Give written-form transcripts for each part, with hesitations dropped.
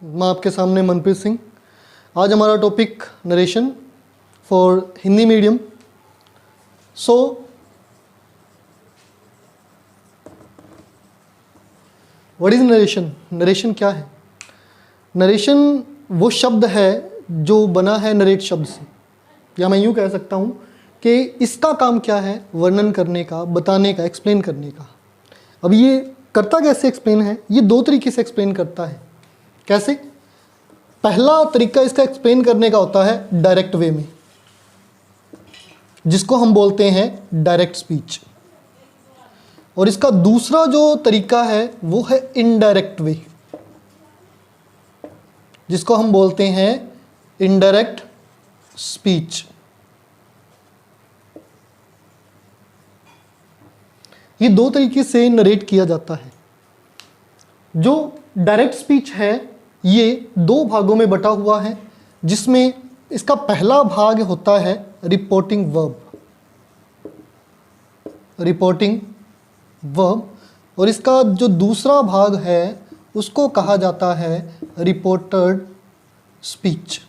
मैं आपके सामने मनप्रीत सिंह। आज हमारा topic narration for Hindi medium. So what is narration? Narration क्या है? नरेशन वो शब्द है जो बना है नरेट शब्द से, या मैं यूँ कह सकता हूँ कि इसका काम क्या है? वर्णन करने का, बताने का, एक्सप्लेन करने का। अब ये करता कैसे एक्सप्लेन है? ये दो तरीके से एक्सप्लेन करता है। कैसे? पहला तरीका इसका एक्सप्लेन करने का होता है डायरेक्ट वे में, जिसको हम बोलते हैं डायरेक्ट स्पीच। और इसका दूसरा जो तरीका है वो है इनडायरेक्ट वे, जिसको हम बोलते हैं इनडायरेक्ट स्पीच। ये दो तरीके से नरेट किया जाता है। जो डायरेक्ट स्पीच है ये दो भागों में बटा हुआ है, जिसमें इसका पहला भाग होता है रिपोर्टिंग वर्ब, और इसका जो दूसरा भाग है उसको कहा जाता है रिपोर्टेड स्पीच।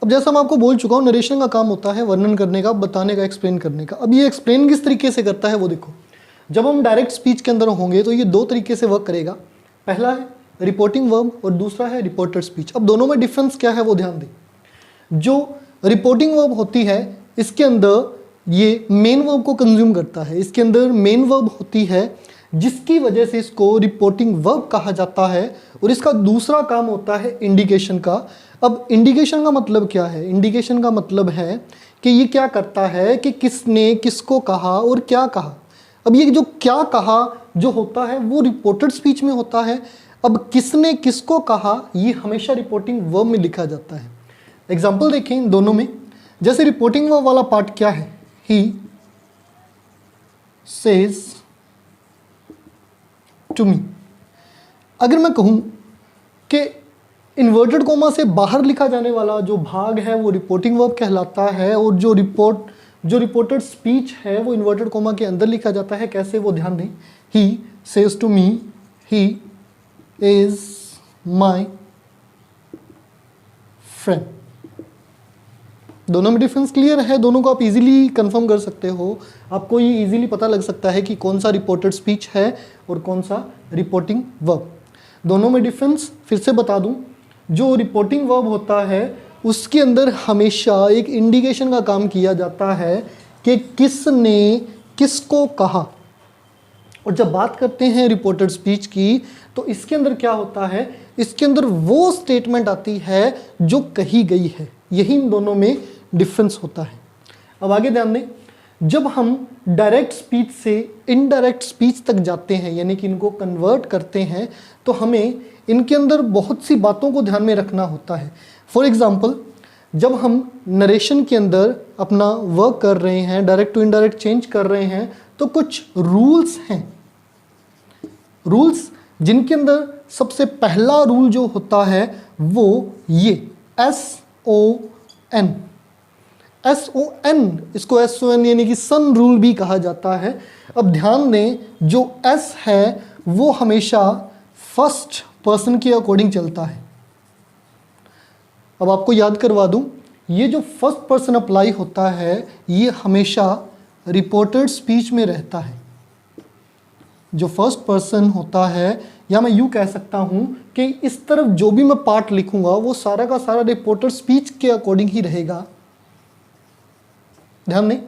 अब जैसा मैं आपको बोल चुका हूँ, नरेशन का काम होता है वर्णन करने का, बताने का, एक्सप्लेन करने का। अब ये एक्सप्लेन किस तरीके से करता है वो देखो। जब हम डायरेक्ट स्पीच के अंदर होंगे तो ये दो तरीके से वर्क करेगा। पहला है रिपोर्टिंग वर्ब और दूसरा है रिपोर्टेड स्पीच। अब दोनों में डिफरेंस क्या है वो ध्यान दें। जो रिपोर्टिंग वर्ब होती है इसके अंदर ये मेन वर्ब को कंज्यूम करता है। इसके अंदर मेन वर्ब होती है जिसकी वजह से इसको रिपोर्टिंग वर्ब कहा जाता है, और इसका दूसरा काम होता है इंडिकेशन का। अब इंडिकेशन का मतलब क्या है? इंडिकेशन का मतलब है कि ये क्या करता है कि किसने किसको कहा और क्या कहा। अब ये जो क्या कहा जो होता है वो रिपोर्टेड स्पीच में होता है। अब किसने किसको कहा ये हमेशा रिपोर्टिंग वर्ब में लिखा जाता है। एग्जाम्पल देखें इन दोनों में। जैसे रिपोर्टिंग वर्ब वाला पार्ट क्या है? He says to me. अगर मैं कहूँ कि इन्वर्टेड कोमा से बाहर लिखा जाने वाला जो भाग है वो रिपोर्टिंग वर्ब कहलाता है, और जो रिपोर्टेड स्पीच है वो इन्वर्टेड कोमा के अंदर लिखा जाता है। कैसे वो ध्यान दें। He says to me, he is my friend. दोनों में डिफरेंस क्लियर है? दोनों को आप इजीली कंफर्म कर सकते हो। आपको ये इजीली पता लग सकता है कि कौन सा रिपोर्टेड स्पीच है और कौन सा रिपोर्टिंग वर्ब। दोनों में डिफरेंस फिर से बता दूं। जो रिपोर्टिंग वर्ब होता है उसके अंदर हमेशा एक इंडिकेशन का काम किया जाता है कि किसने किसको कहा। और जब बात करते हैं रिपोर्टेड स्पीच की तो इसके अंदर क्या होता है? इसके अंदर वो स्टेटमेंट आती है जो कही गई है। यही इन दोनों में डिफरेंस होता है। अब आगे ध्यान दें। जब हम डायरेक्ट स्पीच से इनडायरेक्ट स्पीच तक जाते हैं, यानी कि इनको कन्वर्ट करते हैं, तो हमें इनके अंदर बहुत सी बातों को ध्यान में रखना होता है। फॉर एग्जाम्पल, जब हम नरेशन के अंदर अपना वर्क कर रहे हैं, डायरेक्ट टू इनडायरेक्ट चेंज कर रहे हैं, तो कुछ रूल्स हैं। रूल्स जिनके अंदर सबसे पहला रूल जो होता है वो ये SON। इसको SON यानी कि सन रूल भी कहा जाता है। अब ध्यान दें, जो S है वो हमेशा फर्स्ट पर्सन के अकॉर्डिंग चलता है। अब आपको याद करवा दूं, ये जो फर्स्ट पर्सन अप्लाई होता है ये हमेशा रिपोर्टेड स्पीच में रहता है। जो फर्स्ट पर्सन होता है, या मैं यूँ कह सकता हूँ कि इस तरफ जो भी मैं पार्ट लिखूंगा वो सारा का सारा रिपोर्टेड स्पीच के अकॉर्डिंग ही रहेगा। ध्यान दें।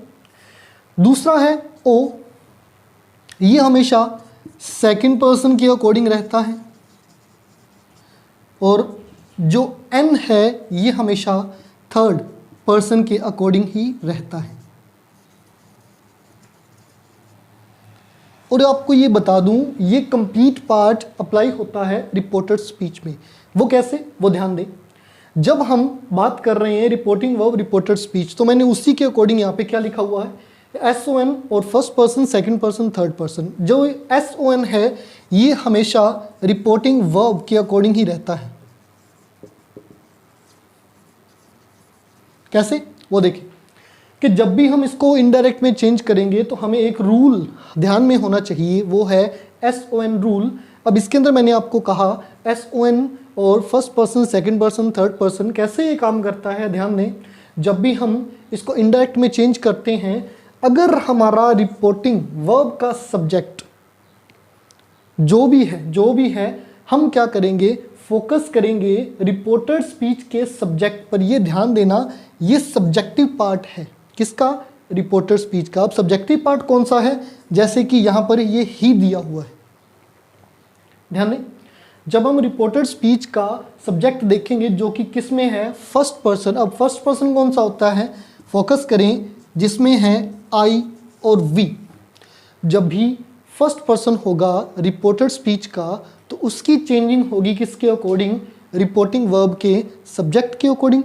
दूसरा है O, ये हमेशा सेकंड पर्सन के अकॉर्डिंग रहता है, और जो N है ये हमेशा थर्ड पर्सन के अकॉर्डिंग ही रहता है। और आपको ये बता दूं, ये कंप्लीट पार्ट अप्लाई होता है रिपोर्टेड स्पीच में। वो कैसे? वो ध्यान दें। जब हम बात कर रहे हैं रिपोर्टिंग वर्ब रिपोर्टेड स्पीच, तो मैंने उसी के अकॉर्डिंग यहाँ पे क्या लिखा हुआ है? SON और first person, second person, third person. जो SON है ये हमेशा रिपोर्टिंग वर्ब के अकॉर्डिंग ही रहता है। कैसे? वो देखिए कि जब भी हम इसको इनडायरेक्ट में चेंज करेंगे तो हमें एक रूल ध्यान में होना चाहिए, वो है SON रूल। अब इसके अंदर मैंने आपको कहा SON और first person, second person, third person कैसे ये काम करता है ध्यान दें। जब भी हम इसको इनडायरेक्ट में चेंज करते हैं, अगर हमारा रिपोर्टिंग वर्ब का सब्जेक्ट जो भी है हम क्या करेंगे, फोकस करेंगे रिपोर्टेड स्पीच के सब्जेक्ट पर। ये ध्यान देना, ये सब्जेक्टिव पार्ट है किसका, रिपोर्टेड स्पीच का। अब सब्जेक्टिव पार्ट कौन सा है, जैसे कि यहां पर ये ही दिया हुआ है, ध्यान दें। जब हम रिपोर्टेड स्पीच का सब्जेक्ट देखेंगे जो कि किस में है, फर्स्ट पर्सन। अब फर्स्ट पर्सन कौन सा होता है, फोकस करें जिसमें है आई और वी। जब भी फर्स्ट पर्सन होगा रिपोर्टेड स्पीच का तो उसकी चेंजिंग होगी किसके अकॉर्डिंग, रिपोर्टिंग वर्ब के सब्जेक्ट के अकॉर्डिंग।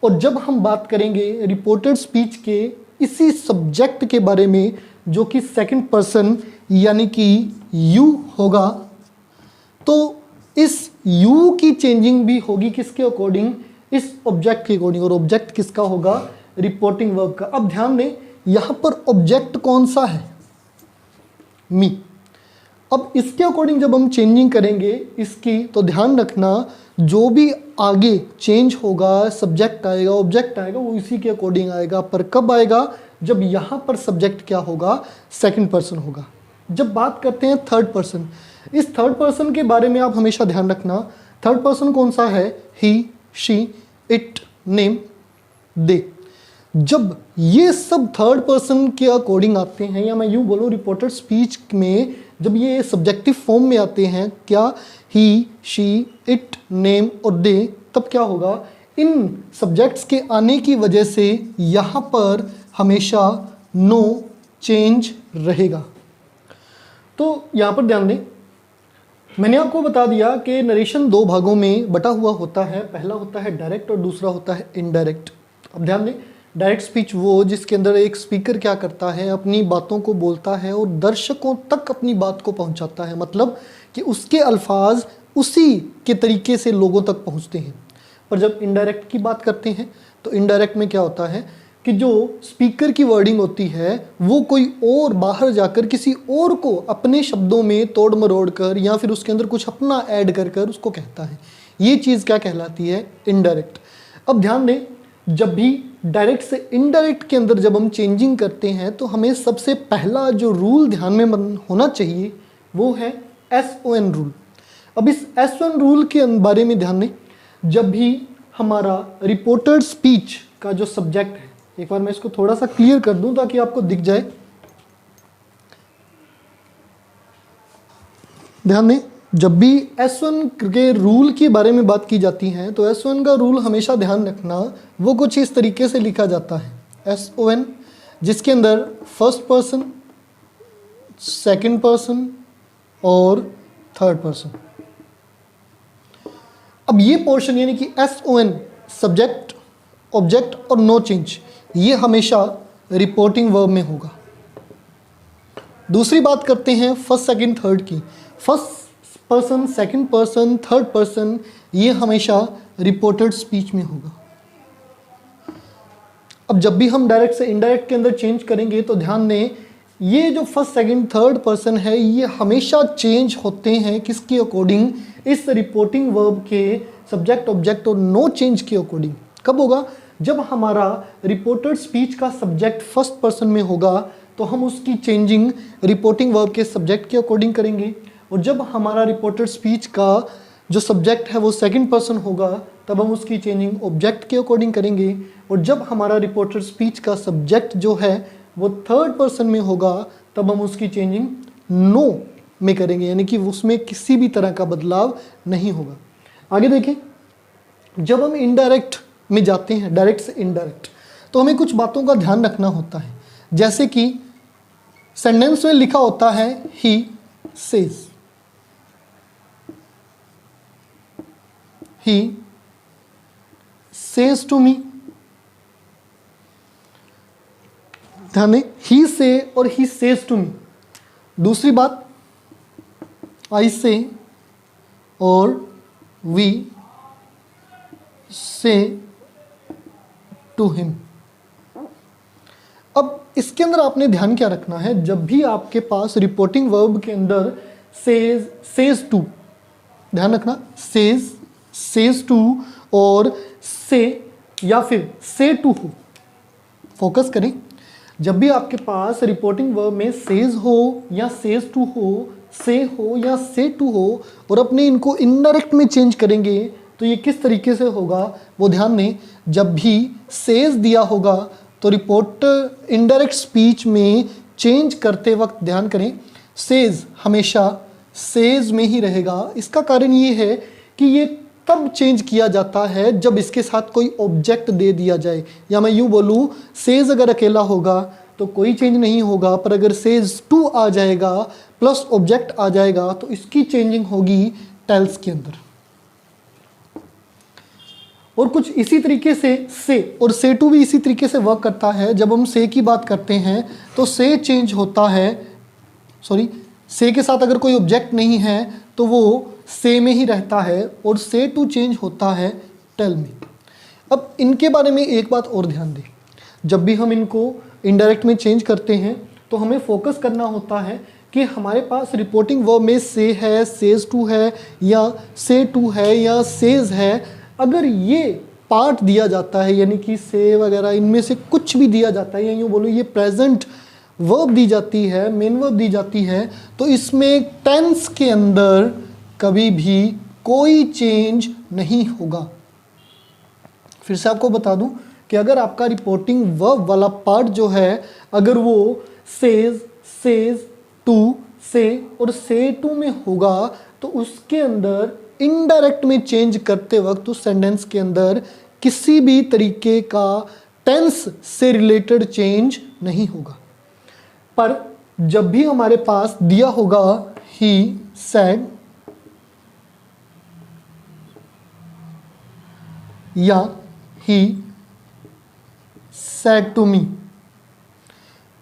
और जब हम बात करेंगे रिपोर्टेड स्पीच के इसी सब्जेक्ट के बारे में जो कि सेकंड पर्सन यानी कि यू होगा, तो इस यू की चेंजिंग भी होगी किसके अकॉर्डिंग, इस ऑब्जेक्ट के अकॉर्डिंग। और ऑब्जेक्ट किसका होगा, रिपोर्टिंग वर्ब का। अब ध्यान दें यहां पर ऑब्जेक्ट कौन सा है, मी। अब इसके अकॉर्डिंग जब हम चेंजिंग करेंगे इसकी, तो ध्यान रखना जो भी आगे चेंज होगा, सब्जेक्ट आएगा, ऑब्जेक्ट आएगा, वो इसी के अकॉर्डिंग आएगा। पर कब आएगा, जब यहां पर सब्जेक्ट क्या होगा, सेकंड पर्सन होगा। जब बात करते हैं थर्ड पर्सन, इस थर्ड पर्सन के बारे में आप हमेशा ध्यान रखना, थर्ड पर्सन कौन सा है, ही, शी, इट, नेम, दे। जब ये सब थर्ड पर्सन के अकॉर्डिंग आते हैं, या मैं यूं बोलूं रिपोर्टेड स्पीच में जब ये सब्जेक्टिव फॉर्म में आते हैं, क्या, ही, शी, इट, नेम और दे, तब क्या होगा, इन सब्जेक्ट्स के आने की वजह से यहाँ पर हमेशा नो चेंज रहेगा। तो यहाँ पर ध्यान दें, मैंने आपको बता दिया कि नरेशन दो भागों में बटा हुआ होता है। पहला होता है डायरेक्ट और दूसरा होता है इनडायरेक्ट। अब ध्यान दें, डायरेक्ट स्पीच वो जिसके अंदर एक स्पीकर क्या करता है, अपनी बातों को बोलता है और दर्शकों तक अपनी बात को पहुंचाता है, मतलब कि उसके अल्फाज उसी के तरीके से लोगों तक पहुंचते हैं। पर जब इनडायरेक्ट की बात करते हैं तो इनडायरेक्ट में क्या होता है कि जो स्पीकर की वर्डिंग होती है वो कोई और बाहर जाकर किसी और को अपने शब्दों में तोड़ मरोड़ कर या फिर उसके अंदर कुछ अपना ऐड कर कर उसको कहता है। ये चीज़ क्या कहलाती है, इनडायरेक्ट। अब ध्यान दें, जब भी डायरेक्ट से इनडायरेक्ट के अंदर जब हम चेंजिंग करते हैं तो हमें सबसे पहला जो रूल ध्यान में होना चाहिए वो है SON रूल। अब इस SON रूल के बारे में ध्यान दें, जब भी हमारा रिपोर्टेड स्पीच का जो सब्जेक्ट है, एक बार मैं इसको थोड़ा सा क्लियर कर दूं ताकि आपको दिख जाए। ध्यान दें, जब भी S1 के रूल के बारे में बात की जाती है तो S1 का रूल हमेशा ध्यान रखना वो कुछ इस तरीके से लिखा जाता है, SON, जिसके अंदर फर्स्ट पर्सन, सेकंड पर्सन और थर्ड पर्सन। अब ये पोर्शन यानी कि SON, सब्जेक्ट, ऑब्जेक्ट और नो चेंज, ये हमेशा रिपोर्टिंग वर्ब में होगा। दूसरी बात करते हैं फर्स्ट, सेकंड, थर्ड की। First person, second person, third person, ये हमेशा रिपोर्टेड स्पीच में होगा। अब जब भी हम डायरेक्ट से इनडायरेक्ट के अंदर चेंज करेंगे तो ध्यान दें, ये जो फर्स्ट, सेकंड, थर्ड पर्सन है ये हमेशा चेंज होते हैं किसके अकॉर्डिंग, इस रिपोर्टिंग वर्ब के सब्जेक्ट, ऑब्जेक्ट और नो चेंज के अकॉर्डिंग। कब होगा, जब हमारा रिपोर्टेड स्पीच का सब्जेक्ट फर्स्ट पर्सन में होगा तो हम उसकी चेंजिंग रिपोर्टिंग वर्ब के सब्जेक्ट के अकॉर्डिंग करेंगे। और जब हमारा रिपोर्टेड स्पीच का जो सब्जेक्ट है वो सेकंड पर्सन होगा तब हम उसकी चेंजिंग ऑब्जेक्ट के अकॉर्डिंग करेंगे। और जब हमारा रिपोर्टेड स्पीच का सब्जेक्ट जो है वो थर्ड पर्सन में होगा तब हम उसकी चेंजिंग नो में करेंगे, यानी कि उसमें किसी भी तरह का बदलाव नहीं होगा। आगे देखें, जब हम इनडायरेक्ट में जाते हैं, डायरेक्ट से इनडायरेक्ट, तो हमें कुछ बातों का ध्यान रखना होता है। जैसे कि सेंटेंस में लिखा होता है he says, he says to me. ध्यान दें, ही से और ही सेज टू मी। दूसरी बात, आई से और वी से टू हिम। अब इसके अंदर आपने ध्यान क्या रखना है, जब भी आपके पास रिपोर्टिंग वर्ब के अंदर सेज टू, ध्यान रखना सेज सेज टू और से या फिर से टू हो। फोकस करें, जब भी आपके पास रिपोर्टिंग वर्ब में सेज हो या सेज टू हो, से हो या से टू हो और अपने इनको इनडायरेक्ट में चेंज करेंगे तो ये किस तरीके से होगा वो ध्यान दें। जब भी सेज दिया होगा तो रिपोर्ट इनडायरेक्ट स्पीच में चेंज करते वक्त ध्यान करें, सेज हमेशा सेज में ही रहेगा। इसका कारण ये है कि ये तब चेंज किया जाता है जब इसके साथ कोई ऑब्जेक्ट दे दिया जाए, या मैं यूँ बोलूँ सेज अगर अकेला होगा तो कोई चेंज नहीं होगा, पर अगर सेज टू आ जाएगा प्लस ऑब्जेक्ट आ जाएगा तो इसकी चेंजिंग होगी टेल्स के अंदर। और कुछ इसी तरीके से और से टू भी इसी तरीके से वर्क करता है। जब हम से की बात करते हैं तो से चेंज होता है, सॉरी से के साथ अगर कोई ऑब्जेक्ट नहीं है तो वो से में ही रहता है, और से टू चेंज होता है टेल में। अब इनके बारे में एक बात और ध्यान दें, जब भी हम इनको इनडायरेक्ट में चेंज करते हैं तो हमें फोकस करना होता है कि हमारे पास रिपोर्टिंग वर्ब में से है, सेज टू है या से टू है या सेज है। अगर ये पार्ट दिया जाता है यानी कि से वगैरह इनमें से कुछ भी दिया जाता है, या यूँ बोलो ये प्रेजेंट वर्ब दी जाती है, मेन वर्ब दी जाती है, तो इसमें टेंस के अंदर कभी भी कोई चेंज नहीं होगा। फिर से आपको बता दूं कि अगर आपका रिपोर्टिंग वर्ब वाला पार्ट जो है अगर वो सेज, सेज टू, से और से टू में होगा तो उसके अंदर इनडायरेक्ट में चेंज करते वक्त उस सेंटेंस के अंदर किसी भी तरीके का टेंस से रिलेटेड चेंज नहीं होगा। पर जब भी हमारे पास दिया होगा ही सेड या he said to me,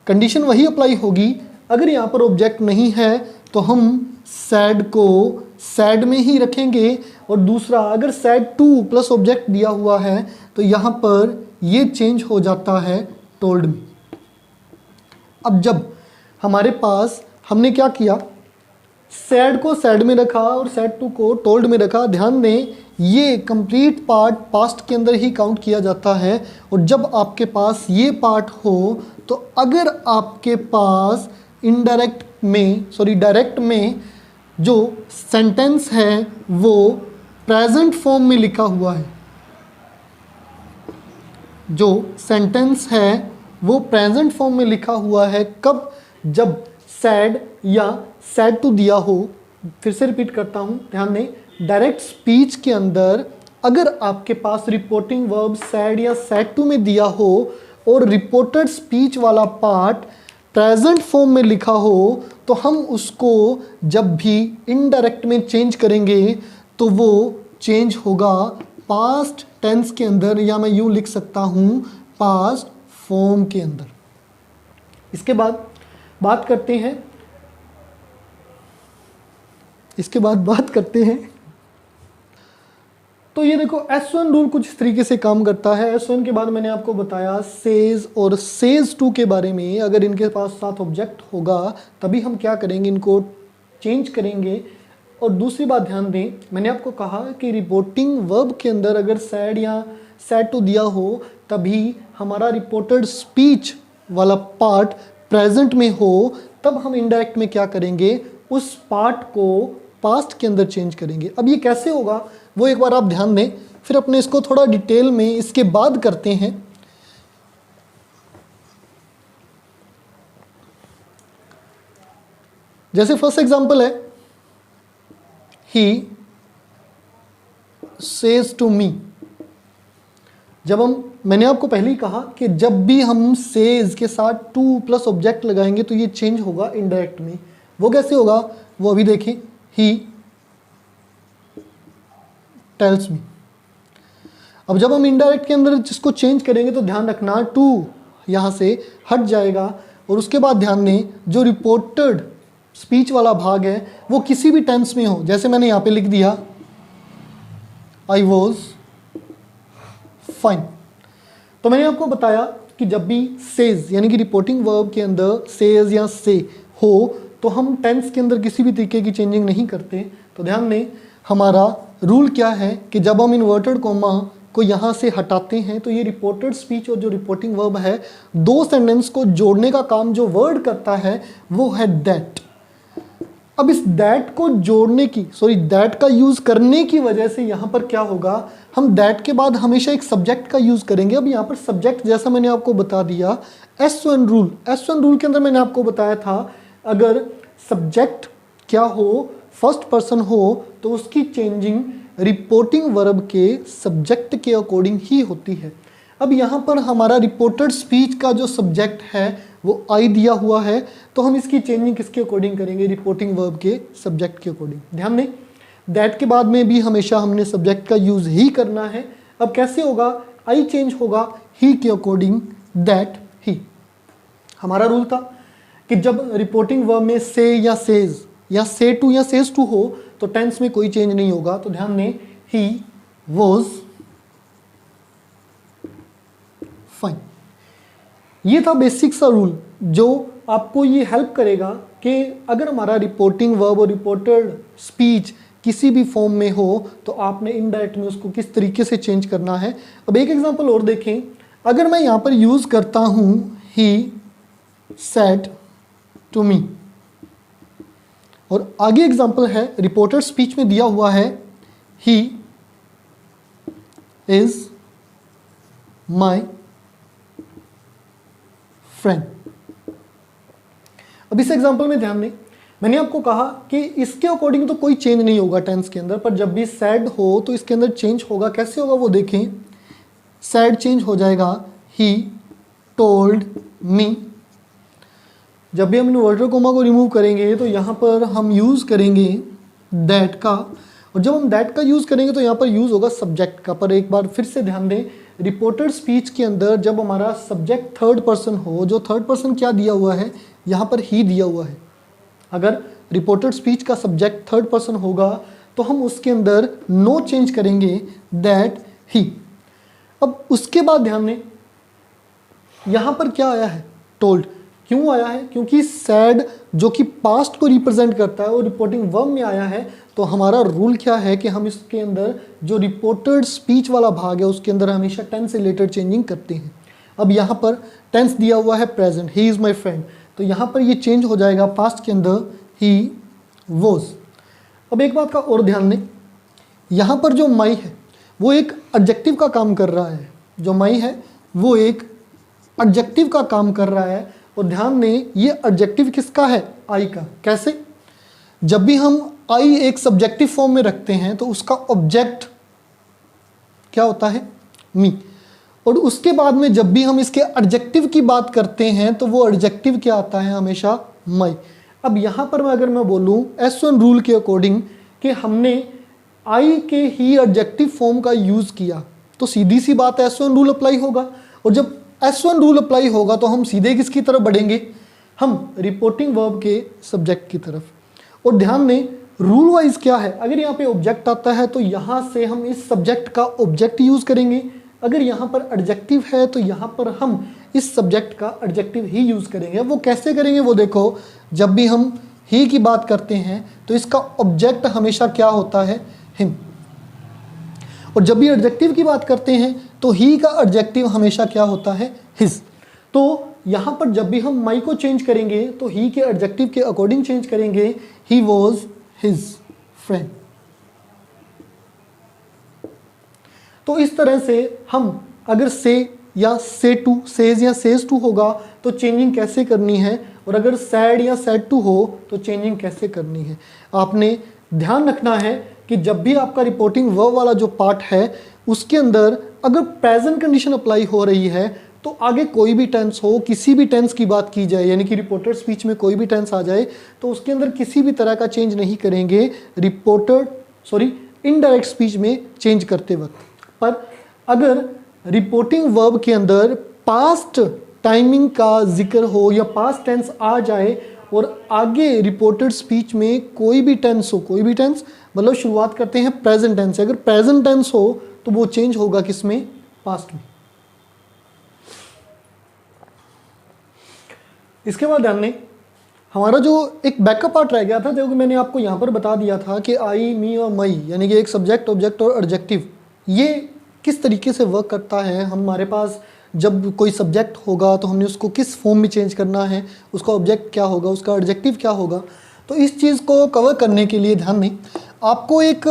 condition वही अप्लाई होगी। अगर यहाँ पर ऑब्जेक्ट नहीं है तो हम सैड को सैड में ही रखेंगे, और दूसरा अगर सैड टू प्लस ऑब्जेक्ट दिया हुआ है तो यहाँ पर ये चेंज हो जाता है टोल्ड में। अब जब हमारे पास हमने क्या किया, सैड को सैड में रखा और सैड टू को टोल्ड में रखा, ध्यान दें ये कंप्लीट पार्ट पास्ट के अंदर ही काउंट किया जाता है। और जब आपके पास ये पार्ट हो तो अगर आपके पास इनडायरेक्ट में डायरेक्ट में जो सेंटेंस है वो प्रेजेंट फॉर्म में लिखा हुआ है, जो सेंटेंस है वो प्रेजेंट फॉर्म में लिखा हुआ है, कब, जब सैड या सैड टू दिया हो। फिर से रिपीट करता हूँ, ध्यान दें, डायरेक्ट स्पीच के अंदर अगर आपके पास रिपोर्टिंग वर्ब सैड या सैड टू में दिया हो और रिपोर्टेड स्पीच वाला पार्ट प्रेजेंट फॉर्म में लिखा हो तो हम उसको जब भी इनडायरेक्ट में चेंज करेंगे तो वो चेंज होगा पास्ट टेंस के अंदर, या मैं यूँ लिख सकता हूँ पास्ट फॉर्म के अंदर। इसके बाद बात करते हैं तो ये देखो S1 रूल कुछ इस तरीके से काम करता है। S1 के बाद मैंने आपको बताया सेज और सेज टू के बारे में, अगर इनके पास साथ ऑब्जेक्ट होगा तभी हम क्या करेंगे, इनको चेंज करेंगे। और दूसरी बात ध्यान दें, मैंने आपको कहा कि रिपोर्टिंग वर्ब के अंदर अगर सैड या सैड टू दिया हो तभी हमारा रिपोर्टेड स्पीच वाला पार्ट प्रेजेंट में हो, तब हम इनडायरेक्ट में क्या करेंगे, उस पार्ट को पास्ट के अंदर चेंज करेंगे। अब ये कैसे होगा वो एक बार आप ध्यान दें, फिर अपने इसको थोड़ा डिटेल में इसके बाद करते हैं। जैसे फर्स्ट एग्जांपल है ही सेज टू मी। जब मैंने आपको पहले ही कहा कि जब भी हम सेज के साथ टू प्लस ऑब्जेक्ट लगाएंगे तो ये चेंज होगा इनडायरेक्ट में। वो कैसे होगा वो अभी देखें, ही टेल्स मी। अब जब हम इनडायरेक्ट के अंदर जिसको चेंज करेंगे तो ध्यान रखना टू यहाँ से हट जाएगा, और उसके बाद ध्यान दें जो रिपोर्टेड स्पीच वाला भाग है वो किसी भी टेंस में हो। जैसे मैंने यहाँ पे लिख दिया आई वॉज फाइन, तो मैंने आपको बताया कि जब भी सेज यानी कि रिपोर्टिंग वर्ब के अंदर सेज या से हो तो हम टेंस के अंदर किसी भी तरीके की चेंजिंग नहीं करते। तो ध्यान दें हमारा रूल क्या है कि जब हम इन्वर्टेड कॉमा को यहाँ से हटाते हैं तो ये रिपोर्टेड स्पीच और जो रिपोर्टिंग वर्ब है, दो सेंटेंस को जोड़ने का काम जो वर्ड करता है वो है दैट। अब इस दैट को जोड़ने की दैट का यूज़ करने की वजह से यहाँ पर क्या होगा, हम दैट के बाद हमेशा एक सब्जेक्ट का यूज़ करेंगे। अब यहाँ पर सब्जेक्ट जैसा मैंने आपको बता दिया S1 रूल, S1 रूल के अंदर मैंने आपको बताया था अगर सब्जेक्ट क्या हो, फर्स्ट पर्सन हो तो उसकी चेंजिंग रिपोर्टिंग वर्ब के सब्जेक्ट के अकॉर्डिंग ही होती है। अब यहाँ पर हमारा रिपोर्टेड स्पीच का जो सब्जेक्ट है वो आई दिया हुआ है, तो हम इसकी चेंजिंग किसके अकॉर्डिंग करेंगे, रिपोर्टिंग वर्ब के सब्जेक्ट के अकॉर्डिंग। ध्यान दें, दैट के बाद में भी हमेशा हमने सब्जेक्ट का यूज़ ही करना है। अब कैसे होगा, आई चेंज होगा ही के अकॉर्डिंग, दैट ही। हमारा रूल था कि जब रिपोर्टिंग वर्ब में से या सेज या से टू या सेज टू हो तो टेंस में कोई चेंज नहीं होगा। तो ध्यान दें, ही वॉज फाइन। ये था बेसिक सा रूल जो आपको ये हेल्प करेगा कि अगर हमारा रिपोर्टिंग वर्ब और रिपोर्टेड स्पीच किसी भी फॉर्म में हो तो आपने इनडायरेक्ट में उसको किस तरीके से चेंज करना है। अब एक एग्जांपल और देखें, अगर मैं यहाँ पर यूज़ करता हूँ ही सेड टू मी, और आगे एग्जांपल है रिपोर्टेड स्पीच में दिया हुआ है ही इज माई फ्रेंड। अब इस एग्जांपल में ध्यान दें, मैंने आपको कहा कि इसके अकॉर्डिंग तो कोई चेंज नहीं होगा टेंस के अंदर, पर जब भी सैड हो तो इसके अंदर चेंज होगा। कैसे होगा वो देखें, सैड चेंज हो जाएगा ही टोल्ड मी। जब भी हम इन्वर्टेड कोमा को रिमूव करेंगे तो यहाँ पर हम यूज़ करेंगे दैट का, और जब हम दैट का यूज़ करेंगे तो यहाँ पर यूज़ होगा सब्जेक्ट का। पर एक बार फिर से ध्यान दें, रिपोर्टेड स्पीच के अंदर जब हमारा सब्जेक्ट थर्ड पर्सन हो, जो थर्ड पर्सन क्या दिया हुआ है, यहाँ पर ही दिया हुआ है। अगर रिपोर्टेड स्पीच का सब्जेक्ट थर्ड पर्सन होगा तो हम उसके अंदर नो चेंज करेंगे, दैट ही। अब उसके बाद ध्यान दें, यहाँ पर क्या आया है, टोल्ड। क्यों आया है, क्योंकि सैड जो कि पास्ट को रिप्रेजेंट करता है वो रिपोर्टिंग वर्ब में आया है। तो हमारा रूल क्या है कि हम इसके अंदर जो रिपोर्टेड स्पीच वाला भाग है उसके अंदर हमेशा टेंस से रिलेटेड चेंजिंग करते हैं। अब यहाँ पर टेंस दिया हुआ है present, he is my friend, तो यहाँ पर ये चेंज हो जाएगा पास्ट के अंदर ही वॉज। अब एक बात का और ध्यान दें, यहाँ पर जो माई है वो एक एडजेक्टिव का काम कर रहा है, जो माई है वो एक एडजेक्टिव का काम कर रहा है। और ध्यान दें, ये एडजेक्टिव किसका है, आई का। कैसे, जब भी हम आई एक सब्जेक्टिव फॉर्म में रखते हैं तो उसका ऑब्जेक्ट क्या होता है, मी, और उसके बाद में जब भी हम इसके एडजेक्टिव की बात करते हैं तो वो एडजेक्टिव क्या आता है, हमेशा माई। अब यहाँ पर अगर मैं बोलूँ S1 रूल के अकॉर्डिंग कि हमने आई के ही एडजेक्टिव फॉर्म का यूज़ किया तो सीधी सी बात है S1 रूल अप्लाई होगा। और जब S1 रूल अप्लाई होगा तो हम सीधे किसकी तरफ बढ़ेंगे, हम रिपोर्टिंग वर्ब के सब्जेक्ट की तरफ। और ध्यान दें, रूल वाइज क्या है, अगर यहाँ पे ऑब्जेक्ट आता है तो यहाँ से हम इस सब्जेक्ट का ऑब्जेक्ट यूज़ करेंगे। अगर यहाँ पर एडजेक्टिव है तो यहाँ पर हम इस सब्जेक्ट का एडजेक्टिव ही यूज़ करेंगे। वो कैसे करेंगे वो देखो, जब भी हम ही की बात करते हैं तो इसका ऑब्जेक्ट हमेशा क्या होता है, हिम, और जब भी एडजेक्टिव की बात करते हैं तो ही का एडजेक्टिव हमेशा क्या होता है, हिज। तो यहाँ पर जब भी हम माई को चेंज करेंगे तो ही के एडजेक्टिव के अकॉर्डिंग चेंज करेंगे, ही वॉज हिज फ्रेंड। तो इस तरह से हम अगर से या से टू, सेज या सेज टू होगा तो चेंजिंग कैसे करनी है, और अगर सैड या सैड टू हो तो चेंजिंग कैसे करनी है। आपने ध्यान रखना है कि जब भी आपका रिपोर्टिंग वर्ब वाला जो पार्ट है उसके अंदर अगर प्रेजेंट कंडीशन अप्लाई हो रही है तो आगे कोई भी टेंस हो, किसी भी टेंस की बात की जाए, यानी कि रिपोर्टेड स्पीच में कोई भी टेंस आ जाए तो उसके अंदर किसी भी तरह का चेंज नहीं करेंगे इनडायरेक्ट स्पीच में चेंज करते वक्त। पर अगर रिपोर्टिंग वर्ब के अंदर पास्ट टाइमिंग का जिक्र हो या पास्ट टेंस आ जाए और आगे रिपोर्टेड स्पीच में कोई भी टेंस हो, कोई भी टेंस मतलब शुरुआत करते हैं प्रेजेंट टेंस से, अगर प्रेजेंट टेंस हो तो वो चेंज होगा किसमें, पास्ट में। इसके बाद ध्यान दें, हमारा जो एक बैकअप पार्ट रह गया था, जो कि मैंने आपको यहाँ पर बता दिया था कि आई, मी और मई, यानी कि एक सब्जेक्ट, ऑब्जेक्ट और एडजेक्टिव, ये किस तरीके से वर्क करता है। हमारे पास जब कोई सब्जेक्ट होगा तो हमने उसको किस फॉर्म में चेंज करना है, उसका ऑब्जेक्ट क्या होगा, उसका एडजेक्टिव क्या होगा। तो इस चीज़ को कवर करने के लिए ध्यान दें, आपको एक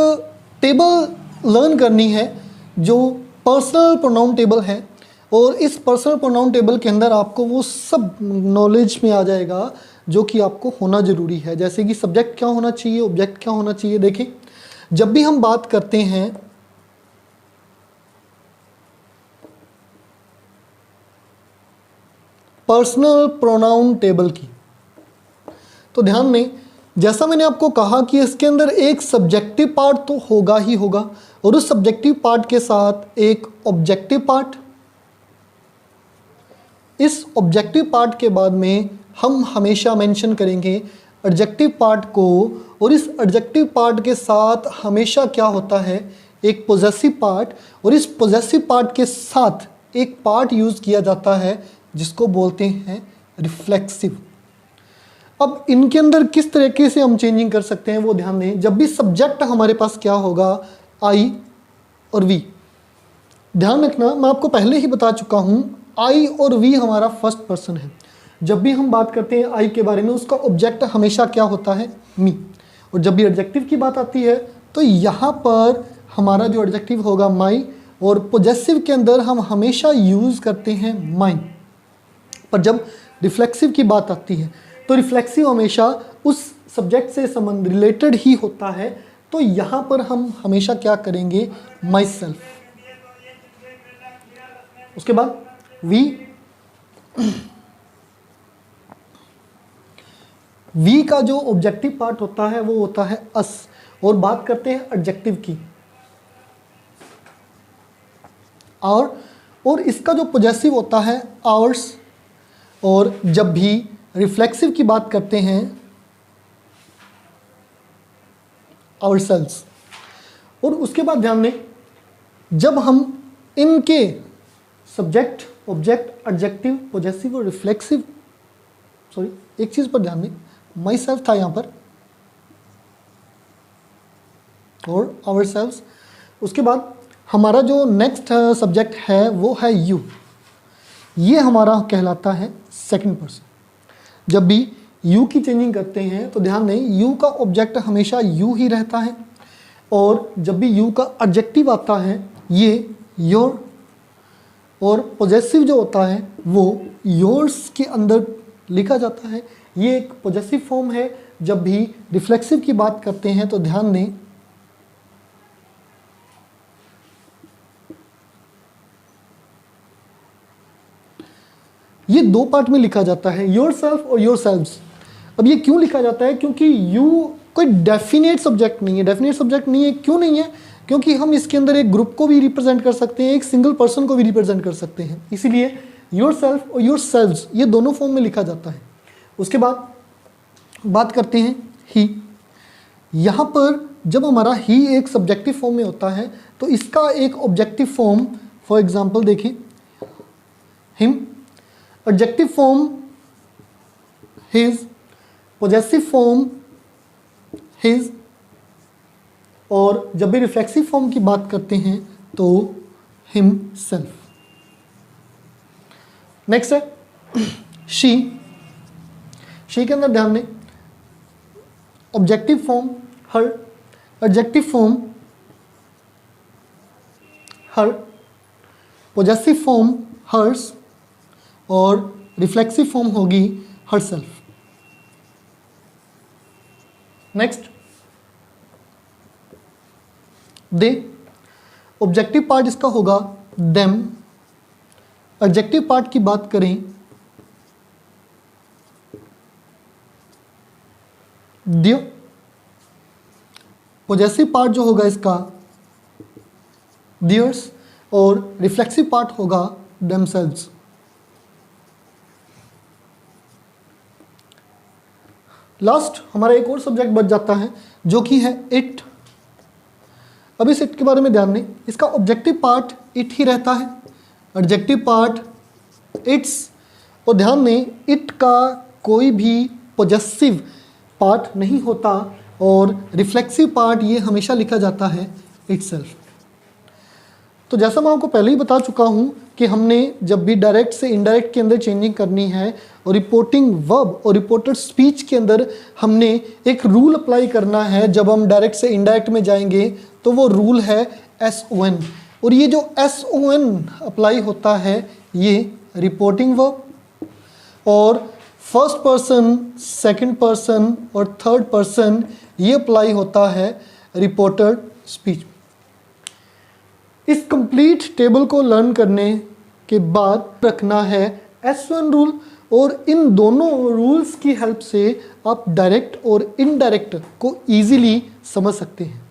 टेबल लर्न करनी है जो पर्सनल प्रोनाउन टेबल है, और इस पर्सनल प्रोनाउन टेबल के अंदर आपको वो सब नॉलेज में आ जाएगा जो कि आपको होना ज़रूरी है। जैसे कि सब्जेक्ट क्या होना चाहिए, ऑब्जेक्ट क्या होना चाहिए। देखें, जब भी हम बात करते हैं पर्सनल प्रोनाउन टेबल की, तो ध्यान दें, जैसा मैंने आपको कहा कि इसके अंदर एक सब्जेक्टिव पार्ट तो होगा ही होगा, और उस सब्जेक्टिव पार्ट के साथ एक ऑब्जेक्टिव पार्ट। इस ऑब्जेक्टिव पार्ट के बाद में हम हमेशा मेंशन करेंगे एडजेक्टिव पार्ट को, और इस एडजेक्टिव पार्ट के साथ हमेशा क्या होता है, एक पोजेसिव पार्ट, और इस पोजेसिव पार्ट के साथ एक पार्ट यूज़ किया जाता है जिसको बोलते हैं रिफ्लेक्सिव। अब इनके अंदर किस तरीके से हम चेंजिंग कर सकते हैं वो ध्यान दें। जब भी सब्जेक्ट हमारे पास क्या होगा, आई और वी, ध्यान रखना, मैं आपको पहले ही बता चुका हूँ, आई और वी हमारा फर्स्ट पर्सन है। जब भी हम बात करते हैं आई के बारे में, उसका ऑब्जेक्ट हमेशा क्या होता है, मी। और जब भी एडजेक्टिव की बात आती है तो यहाँ पर हमारा जो एडजेक्टिव होगा माई, और पोजेसिव के अंदर हम हमेशा यूज़ करते हैं माइन। पर जब रिफ्लेक्सिव की बात आती है तो रिफ्लेक्सिव हमेशा उस सब्जेक्ट से संबंध रिलेटेड ही होता है, तो यहाँ पर हम हमेशा क्या करेंगे, माई सेल्फ। उसके बाद वी का जो ऑब्जेक्टिव पार्ट होता है वो होता है अस। और बात करते हैं एडजेक्टिव की, और इसका जो पोजेसिव होता है आवर्स। और जब भी रिफ्लेक्सिव की बात करते हैं आवरसेल्व्स। और उसके बाद ध्यान दें, जब हम इनके सब्जेक्ट, ऑब्जेक्ट, एडजेक्टिव, पोजेसिव और रिफ्लेक्सिव, सॉरी एक चीज़ पर ध्यान दें, माई सेल्फ था यहाँ पर और आवरसेल्व्स। उसके बाद हमारा जो नेक्स्ट सब्जेक्ट है वो है यू। ये हमारा कहलाता है सेकंड पर्सन। जब भी यू की चेंजिंग करते हैं तो ध्यान दें, यू का ऑब्जेक्ट हमेशा यू ही रहता है, और जब भी यू का एडजेक्टिव आता है ये योर, और पोजेसिव जो होता है वो योर्स के अंदर लिखा जाता है। ये एक पोजेसिव फॉर्म है। जब भी रिफ्लेक्सिव की बात करते हैं तो ध्यान दें, ये दो पार्ट में लिखा जाता है, योर सेल्फ और योर सेल्व्स। अब ये क्यों लिखा जाता है, क्योंकि यू कोई डेफिनेट सब्जेक्ट नहीं है। डेफिनेट सब्जेक्ट नहीं है, क्यों नहीं है, क्योंकि हम इसके अंदर एक ग्रुप को भी रिप्रेजेंट कर सकते हैं, एक सिंगल पर्सन को भी रिप्रेजेंट कर सकते हैं। इसीलिए योर सेल्फ और योर सेल्व्स ये दोनों फॉर्म में लिखा जाता है। उसके बाद बात करते हैं ही। यहाँ पर जब हमारा ही एक सब्जेक्टिव फॉर्म में होता है तो इसका एक ऑब्जेक्टिव फॉर्म, फॉर एग्जाम्पल देखें, him, adjective form his, possessive form his, और जब भी रिफ्लेक्सिव फॉर्म की बात करते हैं तो हिम सेल्फ। नेक्स्ट है शी। शी के अंदर ध्यान दें, ऑब्जेक्टिव फॉर्म हर, एडजेक्टिव फॉर्म हर, पोजेसिव फॉर्म हर्स, और रिफ्लेक्सिव फॉर्म होगी हर सेल्फ। नेक्स्ट दे। ऑब्जेक्टिव पार्ट इसका होगा देम। एडजेक्टिव पार्ट की बात करें दियो। पोजेसिव पार्ट जो होगा इसका दियर्स, और रिफ्लेक्सिव पार्ट होगा देमसेल्व्स। लास्ट हमारा एक और सब्जेक्ट बच जाता है जो कि है इट। अब इस इट के बारे में ध्यान दें, इसका ऑब्जेक्टिव पार्ट इट ही रहता है, एडजेक्टिव पार्ट इट्स। और ध्यान दें, इट का कोई भी पोजेसिव पार्ट नहीं होता और रिफ्लेक्सिव पार्ट ये हमेशा लिखा जाता है इटसेल्फ। तो जैसा मैं आपको पहले ही बता चुका हूँ कि हमने जब भी डायरेक्ट से इनडायरेक्ट के अंदर चेंजिंग करनी है और रिपोर्टिंग वर्ब और रिपोर्टेड स्पीच के अंदर हमने एक रूल अप्लाई करना है। जब हम डायरेक्ट से इनडायरेक्ट में जाएंगे तो वो रूल है SON, और ये जो SON अप्लाई होता है ये रिपोर्टिंग वर्ब और फर्स्ट पर्सन, सेकंड पर्सन और थर्ड पर्सन ये अप्लाई होता है रिपोर्टेड स्पीच। इस कंप्लीट टेबल को लर्न करने के बाद रखना है S1 रूल, और इन दोनों रूल्स की हेल्प से आप डायरेक्ट और इनडायरेक्ट को इजीली समझ सकते हैं।